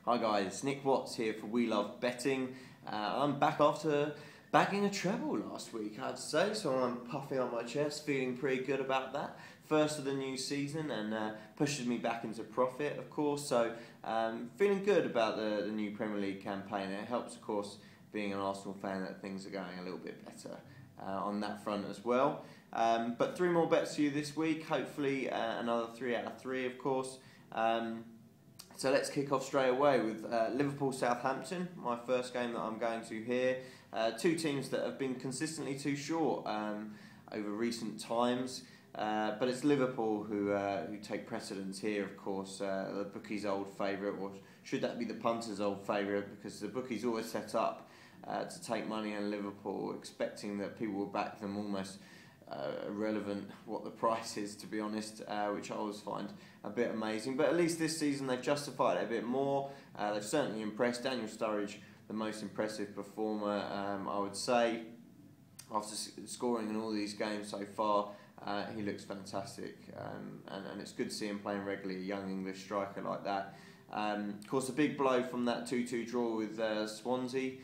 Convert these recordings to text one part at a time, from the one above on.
Hi guys, Nick Watts here for We Love Betting. I'm back after bagging a treble last week, I'd say, so I'm puffing on my chest, feeling pretty good about that. First of the new season and pushes me back into profit, of course, so feeling good about the new Premier League campaign. It helps, of course, being an Arsenal fan, that things are going a little bit better on that front as well. But 3 more bets for you this week, hopefully another 3 out of 3, of course. So let's kick off straight away with Liverpool-Southampton, my first game that I'm going to here. 2 teams that have been consistently too short over recent times, but it's Liverpool who take precedence here, of course. The bookies' old favourite, or should that be the punters' old favourite, because the bookies always set up to take money on Liverpool, expecting that people will back them almost irrelevant what the price is, to be honest, which I always find a bit amazing. But at least this season they've justified it a bit more. They've certainly impressed. Daniel Sturridge, the most impressive performer, I would say, after scoring in all these games so far. He looks fantastic, and it's good to see him playing regularly, a young English striker like that. Of course, the big blow from that 2-2 draw with Swansea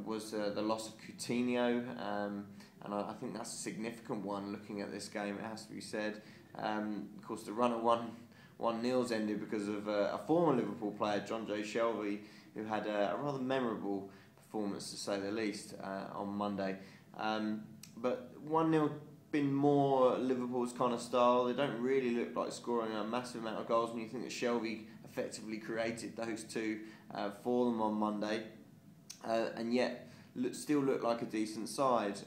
was the loss of Coutinho, and I think that's a significant one looking at this game, it has to be said. Of course, the run of 1-0's ended because of a former Liverpool player, John Joe Shelby, who had a rather memorable performance, to say the least, on Monday. But 1-0 been more Liverpool's kind of style. They don't really look like scoring a massive amount of goals when you think that Shelby effectively created those 2 for them on Monday, and yet still look like a decent side.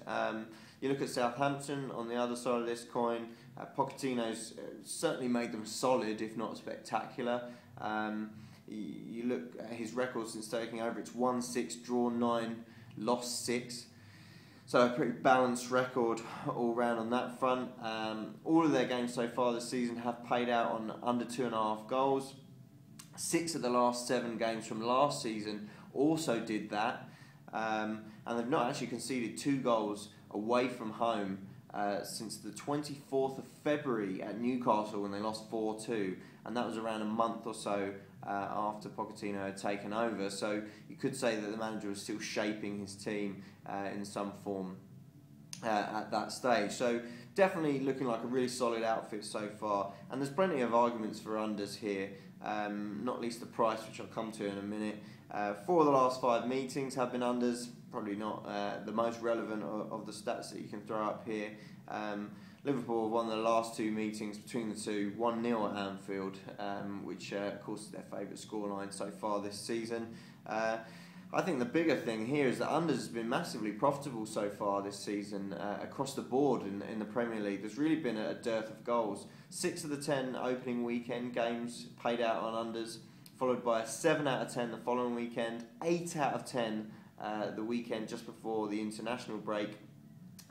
You look at Southampton on the other side of this coin. Pochettino's certainly made them solid, if not spectacular. You look at his record since taking over, it's 1-6, draw 9, lost 6. So a pretty balanced record all round on that front. All of their games so far this season have paid out on under 2.5 goals. 6 of the last 7 games from last season also did that. And they've not actually conceded 2 goals away from home since the 24th of February at Newcastle, when they lost 4-2, and that was around a month or so after Pochettino had taken over. So you could say that the manager was still shaping his team in some form at that stage. So definitely looking like a really solid outfit so far, and there's plenty of arguments for unders here, not least the price, which I'll come to in a minute. 4 of the last 5 meetings have been unders, probably not the most relevant of the stats that you can throw up here. Liverpool have won the last 2 meetings between the two, 1-0 at Anfield, which of course is their favourite scoreline so far this season. I think the bigger thing here is that unders has been massively profitable so far this season across the board in the Premier League. There's really been a dearth of goals. 6 of the 10 opening weekend games paid out on unders, followed by a 7 out of 10 the following weekend, 8 out of 10 the weekend just before the international break,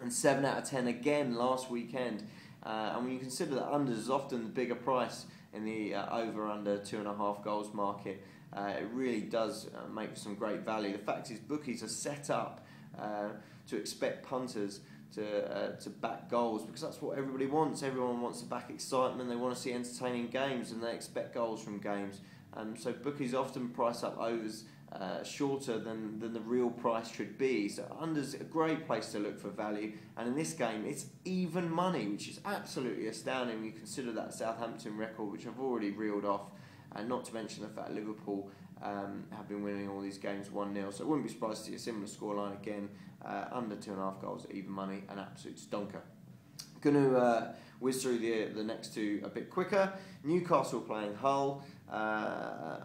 and 7 out of 10 again last weekend. And when you consider that unders is often the bigger price in the over-under 2.5 goals market, it really does make for some great value. The fact is, bookies are set up to expect punters to back goals, because that's what everybody wants. Everyone wants to back excitement, they want to see entertaining games, and they expect goals from games. So bookies often price up overs shorter than the real price should be. So under's a great place to look for value, and in this game it's even money, which is absolutely astounding when you consider that Southampton record, which I've already reeled off, and not to mention the fact Liverpool have been winning all these games 1-0, so I wouldn't be surprised to see a similar scoreline again. Under 2.5 goals at even money, an absolute stonker. Going to whiz through the next 2 a bit quicker. Newcastle playing Hull,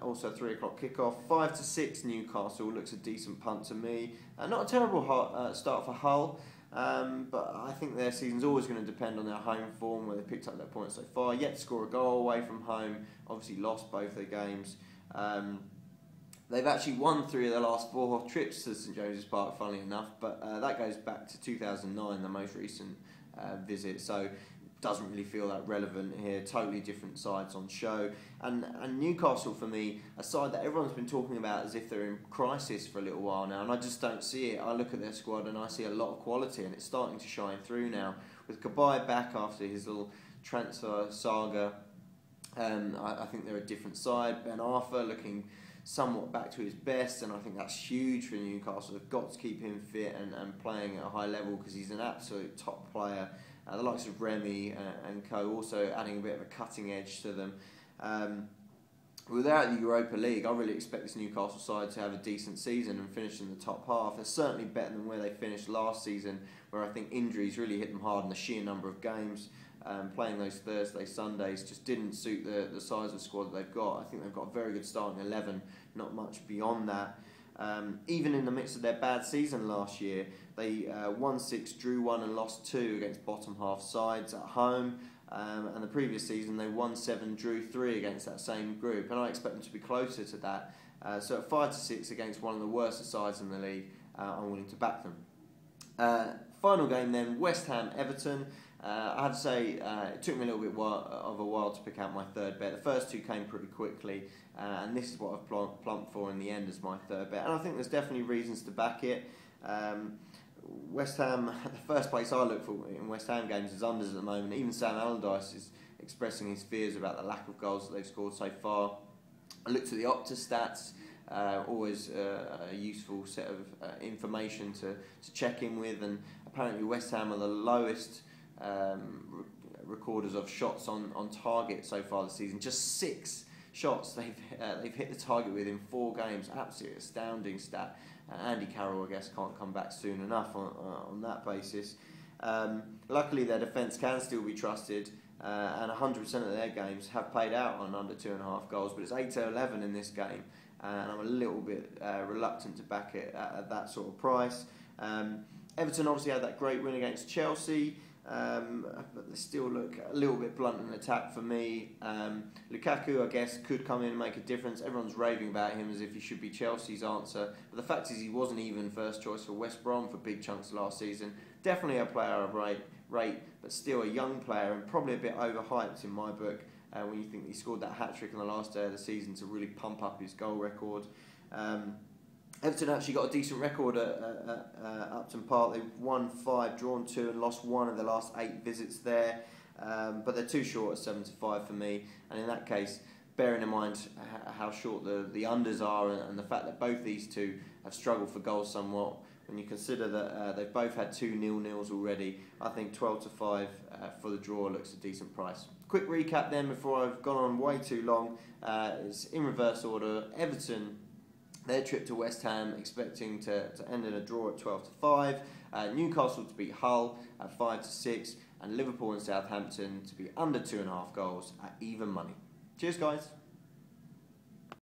also 3 o'clock kickoff. 5-6 Newcastle looks a decent punt to me. Not a terrible start for Hull, but I think their season's always going to depend on their home form, where they picked up their points so far. Yet to score a goal away from home, obviously lost both their games. They've actually won 3 of their last 4 trips to St James's Park, funnily enough, but that goes back to 2009, the most recent visit, so doesn't really feel that relevant here. Totally different sides on show. And Newcastle, for me, a side that everyone's been talking about as if they're in crisis for a little while now, and I just don't see it. I look at their squad and I see a lot of quality, and it's starting to shine through now. With Kabay back after his little transfer saga, I think they're a different side. Ben Arthur looking somewhat back to his best, and I think that's huge for Newcastle. They've got to keep him fit and playing at a high level, because he's an absolute top player. The likes of Remy and co also adding a bit of a cutting edge to them. Without the Europa League, I really expect this Newcastle side to have a decent season and finish in the top half. They're certainly better than where they finished last season, where I think injuries really hit them hard, and the sheer number of games playing those Thursday, Sundays just didn't suit the size of squad that they've got. I think they've got a very good starting 11, not much beyond that. Even in the midst of their bad season last year, they won 6, drew 1 and lost 2 against bottom half sides at home. And the previous season they won 7, drew 3 against that same group, and I expect them to be closer to that. So at 5-6 against one of the worst sides in the league, I'm willing to back them. Final game then, West Ham Everton. I have to say it took me a little bit of a while to pick out my third bet. The first two came pretty quickly, and this is what I've plumped for in the end as my third bet, and I think there's definitely reasons to back it. West Ham, the first place I look for in West Ham games is unders at the moment. Even Sam Allardyce is expressing his fears about the lack of goals that they've scored so far. I looked at the Opta stats, always a useful set of information to check in with, and apparently West Ham are the lowest recorders of shots on target so far this season. Just 6 shots they've hit the target with in 4 games. Absolutely astounding stat. Andy Carroll, I guess, can't come back soon enough on that basis. Luckily, their defence can still be trusted, and 100% of their games have played out on under 2.5 goals. But it's 8-11 in this game, and I'm a little bit reluctant to back it at that sort of price. Everton obviously had that great win against Chelsea. But they still look a little bit blunt in attack for me. Lukaku, I guess, could come in and make a difference. Everyone's raving about him as if he should be Chelsea's answer. But the fact is he wasn't even first choice for West Brom for big chunks last season. Definitely a player of rate, but still a young player and probably a bit overhyped in my book when you think he scored that hat-trick on the last day of the season to really pump up his goal record. Everton actually got a decent record at Upton Park. They've won 5, drawn 2 and lost 1 of their last 8 visits there. But they're too short at 7-5 for me. And in that case, bearing in mind how short the unders are and the fact that both these two have struggled for goals somewhat, when you consider that they've both had 2 0-0s already, I think 12-5 for the draw looks a decent price. Quick recap then before I've gone on way too long. It's in reverse order. Everton, their trip to West Ham, expecting to end in a draw at 12-5. Newcastle to beat Hull at 5-6. And Liverpool and Southampton to be under 2.5 goals at even money. Cheers, guys.